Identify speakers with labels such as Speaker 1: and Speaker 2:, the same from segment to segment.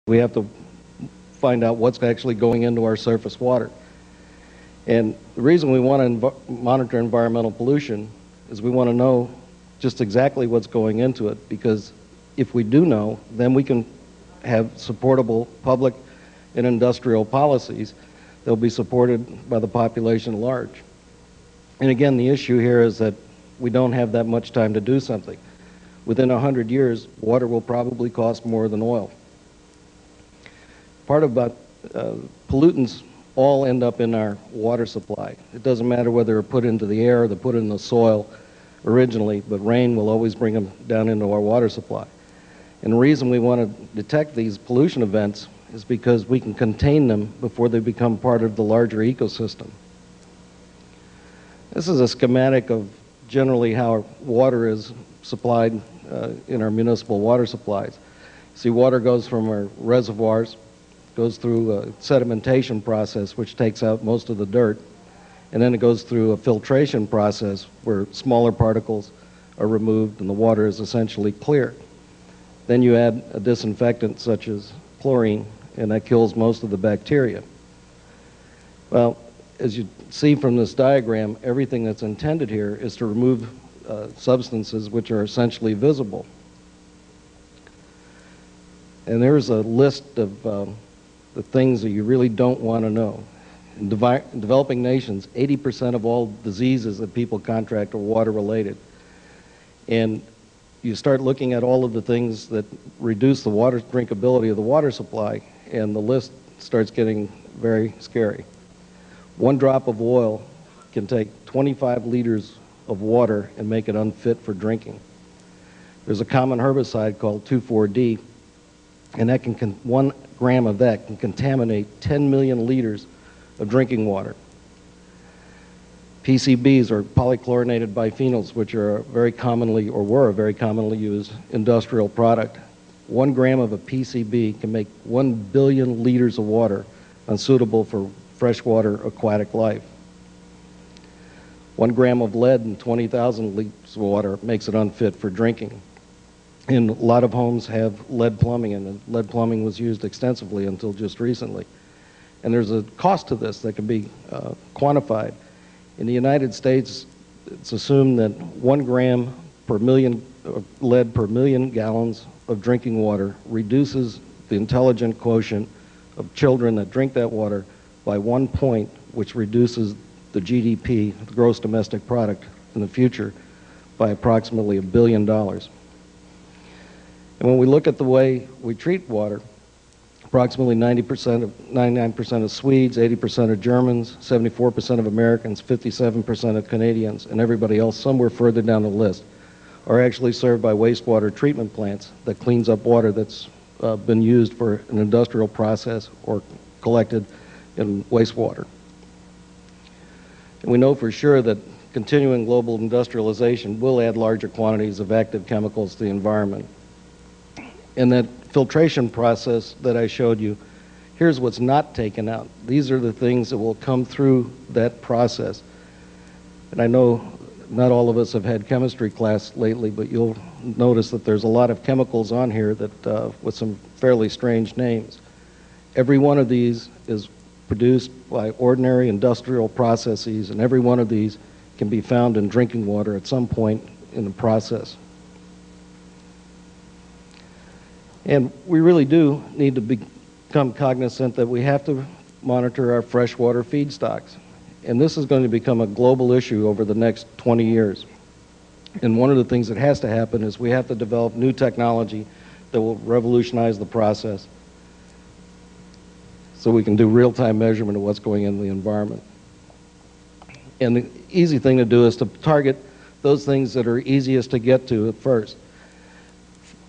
Speaker 1: We have to find out what's actually going into our surface water. And the reason we want to monitor environmental pollution is we want to know just exactly what's going into it, because if we do know, then we can have supportable public and industrial policies that will be supported by the population at large. And again, the issue here is that we don't have that much time to do something. Within 100 years, water will probably cost more than oil. Part about pollutants all end up in our water supply. It doesn't matter whether they're put into the air or they're put in the soil originally, but rain will always bring them down into our water supply. And the reason we want to detect these pollution events is because we can contain them before they become part of the larger ecosystem. This is a schematic of generally how our water is supplied in our municipal water supplies. See, water goes from our reservoirs, goes through a sedimentation process which takes out most of the dirt, and then it goes through a filtration process where smaller particles are removed and the water is essentially clear. Then you add a disinfectant such as chlorine, and that kills most of the bacteria. Well, as you see from this diagram, everything that's intended here is to remove substances which are essentially visible. And there's a list of the things that you really don't want to know. In developing nations, 80% of all diseases that people contract are water-related. And you start looking at all of the things that reduce the water drinkability of the water supply, and the list starts getting very scary. 1 drop of oil can take 25 liters of water and make it unfit for drinking. There's a common herbicide called 2,4-D, and that 1 gram of that can contaminate 10 million liters of drinking water. PCBs, or polychlorinated biphenyls, which are very commonly, or were a very commonly used industrial product. 1 gram of a PCB can make 1 billion liters of water unsuitable for freshwater aquatic life. 1 gram of lead in 20,000 liters of water makes it unfit for drinking. And a lot of homes have lead plumbing, and lead plumbing was used extensively until just recently. And there's a cost to this that can be quantified. In the United States, it's assumed that 1 gram per million of lead per million gallons of drinking water reduces the intelligent quotient of children that drink that water by 1 point, which reduces the GDP, the gross domestic product, in the future by approximately $1 billion. And when we look at the way we treat water, approximately 99% of Swedes, 80% of Germans, 74% of Americans, 57% of Canadians, and everybody else somewhere further down the list are actually served by wastewater treatment plants that cleans up water that's been used for an industrial process or collected in wastewater. And we know for sure that continuing global industrialization will add larger quantities of active chemicals to the environment. And that filtration process that I showed you, here's what's not taken out. These are the things that will come through that process. And I know not all of us have had chemistry class lately, but you'll notice that there's a lot of chemicals on here that with some fairly strange names. Every one of these is produced by ordinary industrial processes, and every one of these can be found in drinking water at some point in the process. And we really do need to become cognizant that we have to monitor our freshwater feedstocks. And this is going to become a global issue over the next 20 years. And one of the things that has to happen is we have to develop new technology that will revolutionize the process so we can do real-time measurement of what's going in the environment. And the easy thing to do is to target those things that are easiest to get to at first.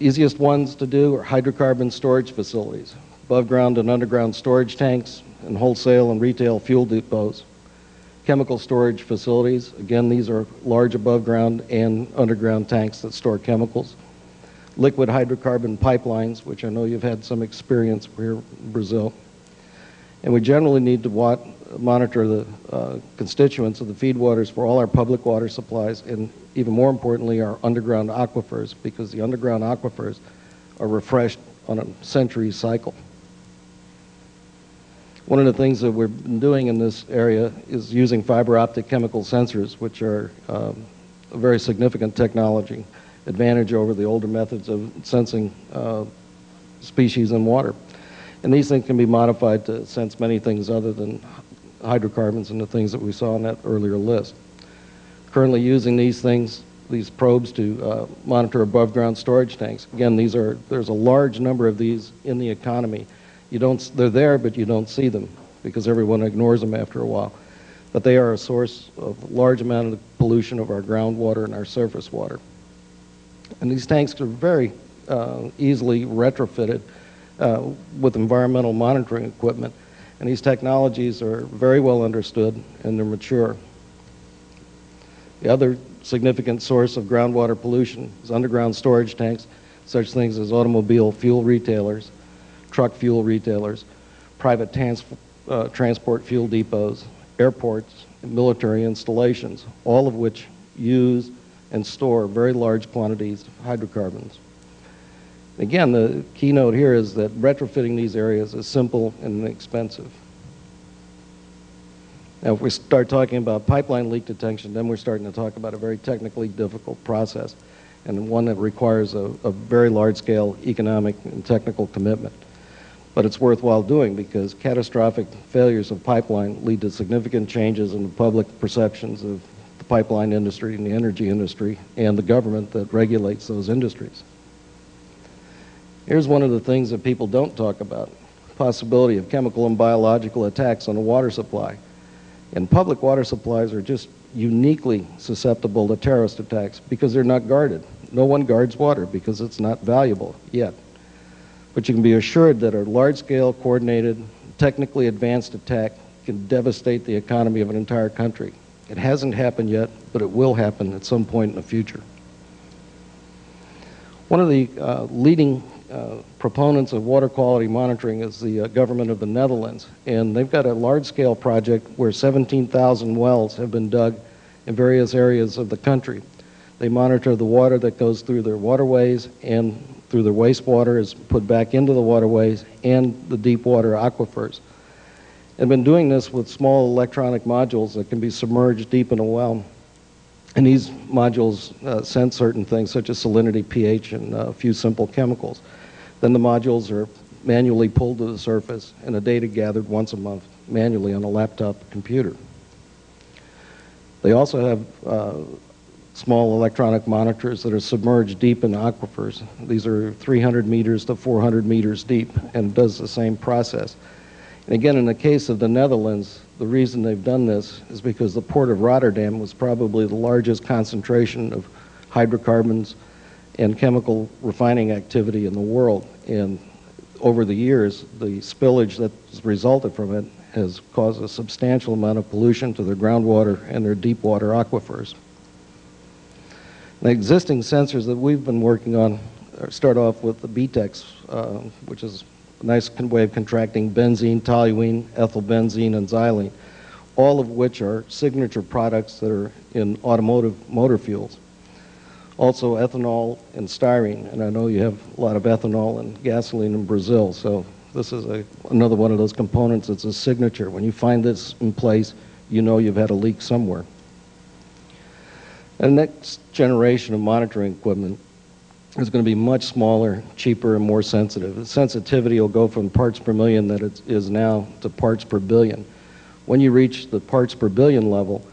Speaker 1: Easiest ones to do are hydrocarbon storage facilities, above ground and underground storage tanks, and wholesale and retail fuel depots. Chemical storage facilities, again, these are large above ground and underground tanks that store chemicals. Liquid hydrocarbon pipelines, which I know you've had some experience here in Brazil. And we generally need to monitor the constituents of the feedwaters for all our public water supplies, and even more importantly, our underground aquifers, because the underground aquifers are refreshed on a century cycle. One of the things that we've been doing in this area is using fiber optic chemical sensors, which are a very significant technology advantage over the older methods of sensing species in water. And these things can be modified to sense many things other than hydrocarbons and the things that we saw on that earlier list. Currently using these things, these probes, to monitor above ground storage tanks. Again, there's a large number of these in the economy. They're there, but you don't see them because everyone ignores them after a while. But they are a source of a large amount of pollution of our groundwater and our surface water. And these tanks are very easily retrofitted with environmental monitoring equipment. And these technologies are very well understood and they're mature. The other significant source of groundwater pollution is underground storage tanks, such things as automobile fuel retailers, truck fuel retailers, private transport fuel depots, airports, and military installations, all of which use and store very large quantities of hydrocarbons. Again, the keynote here is that retrofitting these areas is simple and inexpensive. Now, if we start talking about pipeline leak detection, then we're starting to talk about a very technically difficult process and one that requires a very large-scale economic and technical commitment. But it's worthwhile doing because catastrophic failures of pipeline lead to significant changes in the public perceptions of the pipeline industry and the energy industry and the government that regulates those industries. Here's one of the things that people don't talk about: the possibility of chemical and biological attacks on the water supply. And public water supplies are just uniquely susceptible to terrorist attacks because they're not guarded. No one guards water because it's not valuable yet. But you can be assured that a large-scale, coordinated, technically advanced attack can devastate the economy of an entire country. It hasn't happened yet, but it will happen at some point in the future. One of the leading proponents of water quality monitoring is the government of the Netherlands, and they've got a large-scale project where 17,000 wells have been dug in various areas of the country. They monitor the water that goes through their waterways and through their wastewater is put back into the waterways and the deep water aquifers. They've been doing this with small electronic modules that can be submerged deep in a well. And these modules sense certain things such as salinity, pH, and a few simple chemicals. Then the modules are manually pulled to the surface and the data gathered once a month manually on a laptop computer. They also have small electronic monitors that are submerged deep in aquifers. These are 300 meters to 400 meters deep and does the same process. And again, in the case of the Netherlands, the reason they've done this is because the port of Rotterdam was probably the largest concentration of hydrocarbons and chemical refining activity in the world. And over the years, the spillage that's resulted from it has caused a substantial amount of pollution to their groundwater and their deep water aquifers. The existing sensors that we've been working on start off with the BTEX, which is a nice way of contracting benzene, toluene, ethylbenzene, and xylene, all of which are signature products that are in automotive motor fuels. Also ethanol and styrene, and I know you have a lot of ethanol and gasoline in Brazil, so this is another one of those components that's a signature. When you find this in place, you know you've had a leak somewhere. And the next generation of monitoring equipment is going to be much smaller, cheaper, and more sensitive. The sensitivity will go from parts per million that it is now to parts per billion. When you reach the parts per billion level,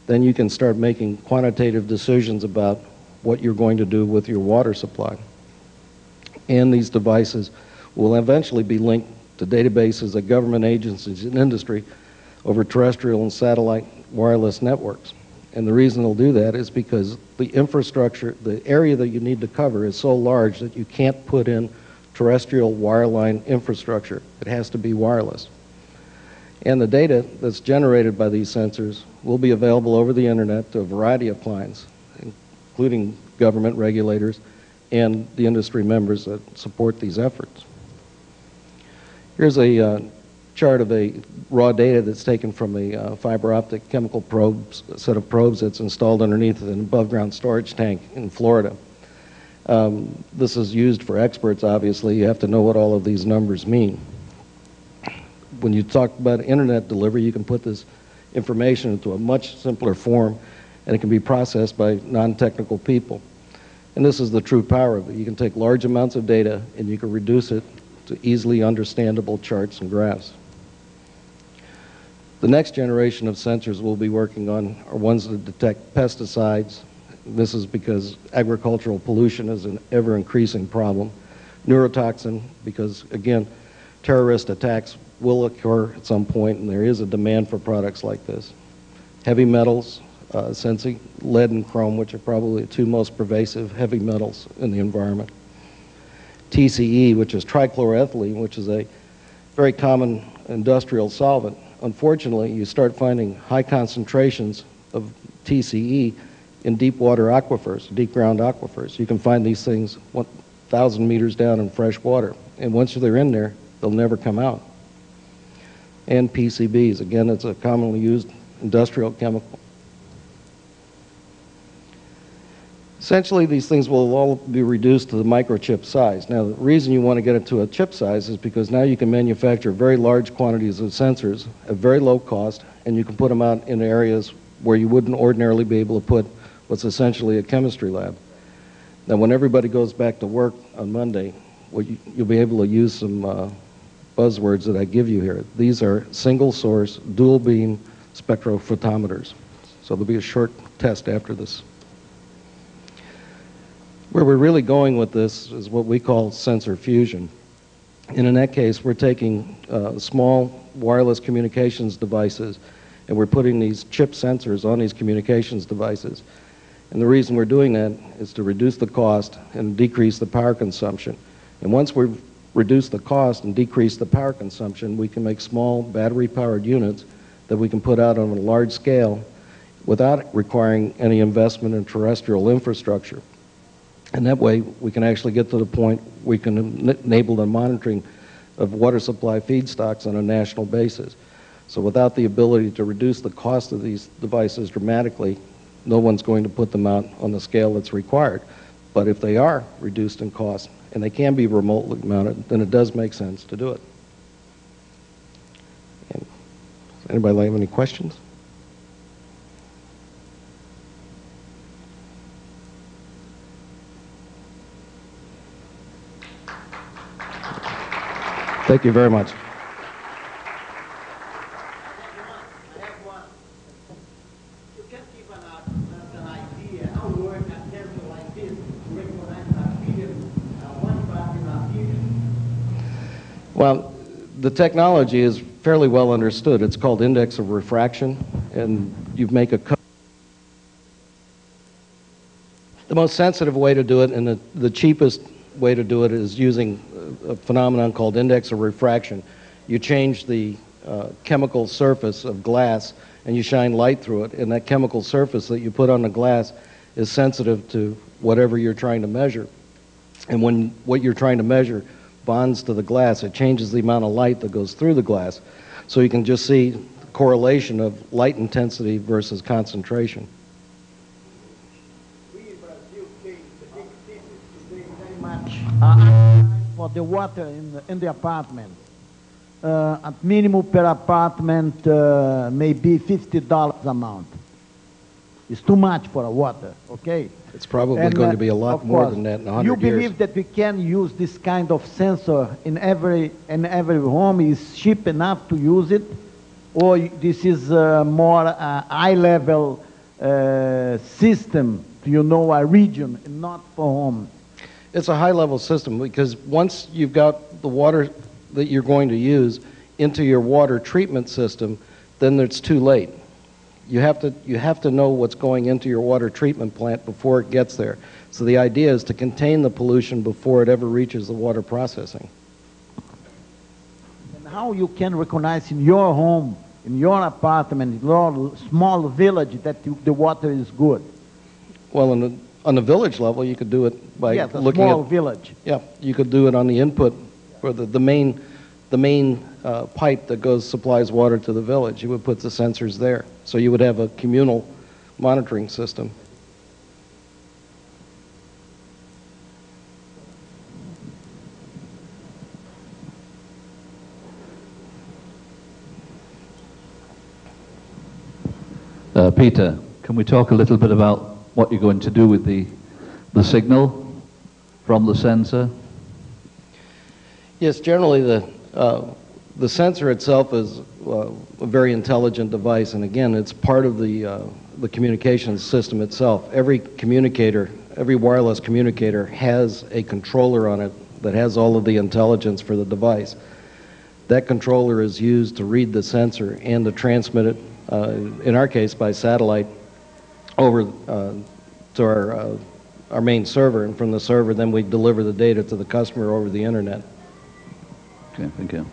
Speaker 1: then you can start making quantitative decisions about what you're going to do with your water supply. And these devices will eventually be linked to databases at government agencies and industry over terrestrial and satellite wireless networks. And the reason they'll do that is because the infrastructure, the area that you need to cover is so large that you can't put in terrestrial wireline infrastructure. It has to be wireless. And the data that's generated by these sensors will be available over the internet to a variety of clients, including government regulators and the industry members that support these efforts. Here's a chart of a raw data that's taken from a fiber optic chemical probes, a set of probes that's installed underneath an above ground storage tank in Florida. This is used for experts, obviously. You have to know what all of these numbers mean. when you talk about internet delivery, you can put this information into a much simpler form, and it can be processed by non-technical people. And this is the true power of it. You can take large amounts of data and you can reduce it to easily understandable charts and graphs. The next generation of sensors we'll be working on are ones that detect pesticides. This is because agricultural pollution is an ever-increasing problem. Neurotoxin, because again, terrorist attacks will occur at some point, and there is a demand for products like this. Heavy metals, sensing lead and chrome, which are probably the two most pervasive heavy metals in the environment. TCE, which is trichloroethylene, which is a very common industrial solvent. Unfortunately, you start finding high concentrations of TCE in deep water aquifers, deep ground aquifers. You can find these things 1,000 meters down in fresh water, and once they're in there, they'll never come out. And PCBs, again, it's a commonly used industrial chemical. Essentially, these things will all be reduced to the microchip size. Now, the reason you want to get it to a chip size is because now you can manufacture very large quantities of sensors at very low cost, and you can put them out in areas where you wouldn't ordinarily be able to put what's essentially a chemistry lab. Now, when everybody goes back to work on Monday, you'll be able to use some buzzwords that I give you here. These are single source, dual beam spectrophotometers. So there'll be a short test after this. Where we're really going with this is what we call sensor fusion. And in that case, we're taking small wireless communications devices, and we're putting these chip sensors on these communications devices. And the reason we're doing that is to reduce the cost and decrease the power consumption. And once we've reduced the cost and decreased the power consumption, we can make small battery-powered units that we can put out on a large scale without requiring any investment in terrestrial infrastructure. And that way, we can actually get to the point we can enable the monitoring of water supply feedstocks on a national basis. So without the ability to reduce the cost of these devices dramatically, no one's going to put them out on the scale that's required. But if they are reduced in cost, and they can be remotely mounted, then it does make sense to do it. And does anybody have any questions? Thank you very much.
Speaker 2: I have one. You can give an idea how to work a sensor like this to recognize a billion, one part in a billion?
Speaker 1: Well, the technology is fairly well understood. It's called index of refraction, and you make a cut. The most sensitive way to do it and the cheapest way to do it is using a phenomenon called index of refraction. You change the chemical surface of glass and you shine light through it, and that chemical surface that you put on the glass is sensitive to whatever you're trying to measure. And when what you're trying to measure bonds to the glass, it changes the amount of light that goes through the glass. So you can just see the correlation of light intensity versus concentration.
Speaker 2: For the water in the apartment. At minimum per apartment, maybe $50 amount. It's too much for a water, okay?
Speaker 1: It's probably going to be a lot more than that in 100 years.
Speaker 2: You believe that we can use this kind of sensor in every home? Is cheap enough to use it? Or this is more a high-level system to, you know, a region, and not for home?
Speaker 1: It's a high-level system because once you've got the water that you're going to use into your water treatment system, then it's too late. You have to know what's going into your water treatment plant before it gets there. So the idea is to contain the pollution before it ever reaches the water processing.
Speaker 2: And how you can recognize in your home, in your apartment, in your small village that the water is good?
Speaker 1: Well, on the village level, you could do it by looking at
Speaker 2: small village.
Speaker 1: Yeah, you could do it on the input, or the main pipe that supplies water to the village. You would put the sensors there, so you would have a communal monitoring system.
Speaker 3: Peter, can we talk a little bit about what you're going to do with the signal from the sensor?
Speaker 1: Yes, generally the sensor itself is a very intelligent device, and again, it's part of the communications system itself. Every communicator, every wireless communicator has a controller on it that has all of the intelligence for the device. That controller is used to read the sensor and to transmit it, in our case by satellite, over to our main server, and from the server then we deliver the data to the customer over the internet.
Speaker 3: Okay, thank you.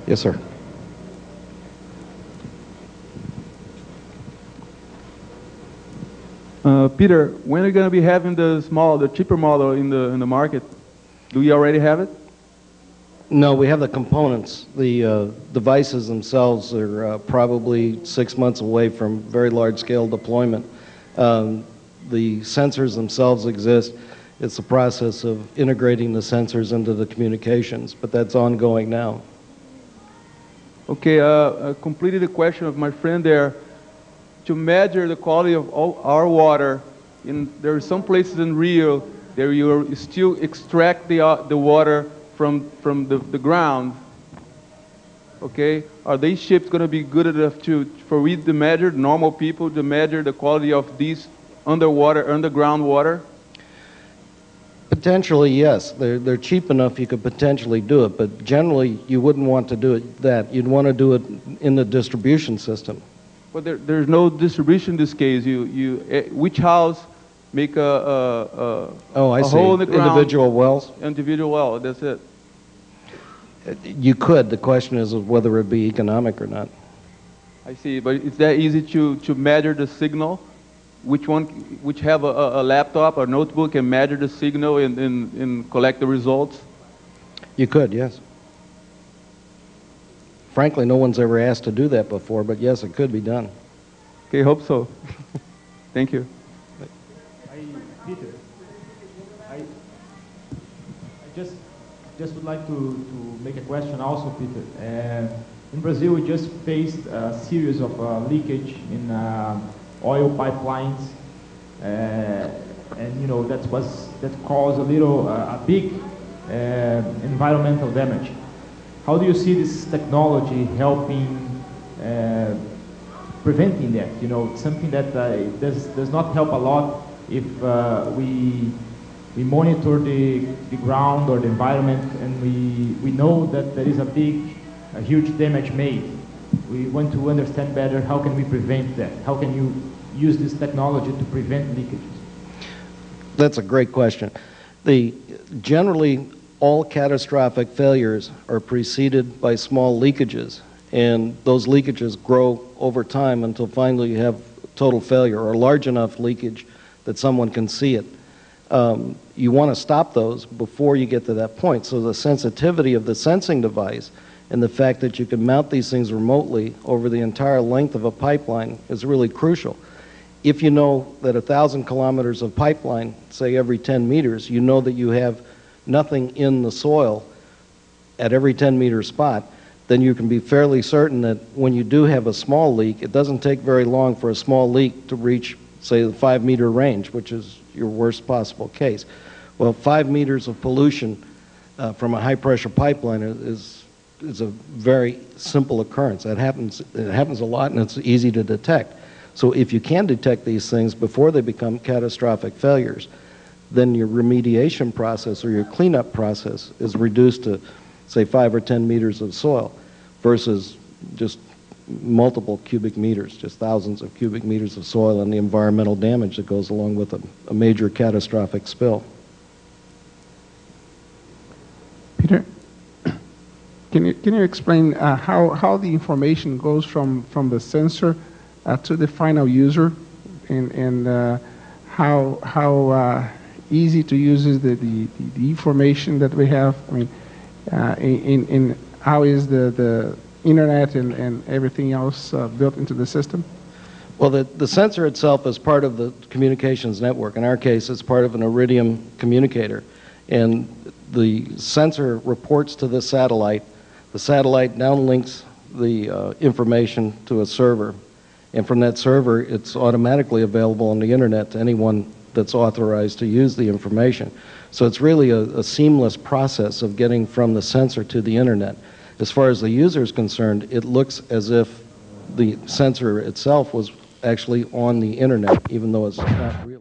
Speaker 1: Yes, sir.
Speaker 4: Peter, when are you going to be having the cheaper model in the market? Do you already have it?
Speaker 1: No, we have the components. The devices themselves are probably 6 months away from very large-scale deployment. The sensors themselves exist. It's the process of integrating the sensors into the communications, but that's ongoing now.
Speaker 4: Okay, I completed the question of my friend there. To measure the quality of our water, there are some places in Rio that you still extract the water from the ground. Okay, are these ships going to be good enough for we to measure, normal people, to measure the quality of these underground water?
Speaker 1: Potentially, yes. They're cheap enough you could potentially do it, but generally you wouldn't want to do it that. You'd want to do it in the distribution system.
Speaker 4: But there's no distribution in this case. Which house make a hole in the ground?
Speaker 1: Individual wells?
Speaker 4: Individual well, that's it.
Speaker 1: You could. The question is whether it would be economic or not.
Speaker 4: I see, but it's that easy to measure the signal? Which have a laptop or notebook and measure the signal and collect the results?
Speaker 1: You could, yes. Frankly, no one's ever asked to do that before, but yes, it could be done.
Speaker 4: Okay, hope so. Thank you.
Speaker 5: Peter, I just would like to make a question also, Peter. In Brazil, we just faced a series of leakage in oil pipelines, and you know that caused a big environmental damage. How do you see this technology helping preventing that? You know, something that does not help a lot if we monitor the ground or the environment, and we know that there is a huge damage made. We want to understand better how can we prevent that? How can you use this technology to prevent leakages?
Speaker 1: That's a great question. Generally, all catastrophic failures are preceded by small leakages, and those leakages grow over time until finally you have total failure or large enough leakage that someone can see it. You want to stop those before you get to that point. So the sensitivity of the sensing device and the fact that you can mount these things remotely over the entire length of a pipeline is really crucial. If you know that 1,000 kilometers of pipeline, say every 10 meters, you know that you have nothing in the soil at every 10-meter spot, then you can be fairly certain that when you do have a small leak, it doesn't take very long for a small leak to reach, say, the 5-meter range, which is your worst possible case. Well, 5 meters of pollution from a high-pressure pipeline is a very simple occurrence. It happens a lot, and it's easy to detect. So if you can detect these things before they become catastrophic failures, then your remediation process or your cleanup process is reduced to, say, 5 or 10 meters of soil versus just multiple cubic meters, just thousands of cubic meters of soil, and the environmental damage that goes along with a major catastrophic spill.
Speaker 6: Peter, can you explain how the information goes from the sensor to the final user, and how easy to use is the information that we have? I mean, in how is the internet and everything else built into the system?
Speaker 1: Well, the sensor itself is part of the communications network. In our case, it's part of an Iridium communicator. And the sensor reports to the satellite. The satellite downlinks the information to a server. And from that server, it's automatically available on the internet to anyone that's authorized to use the information. So it's really a seamless process of getting from the sensor to the internet. As far as the user is concerned, it looks as if the sensor itself was actually on the internet, even though it's not real.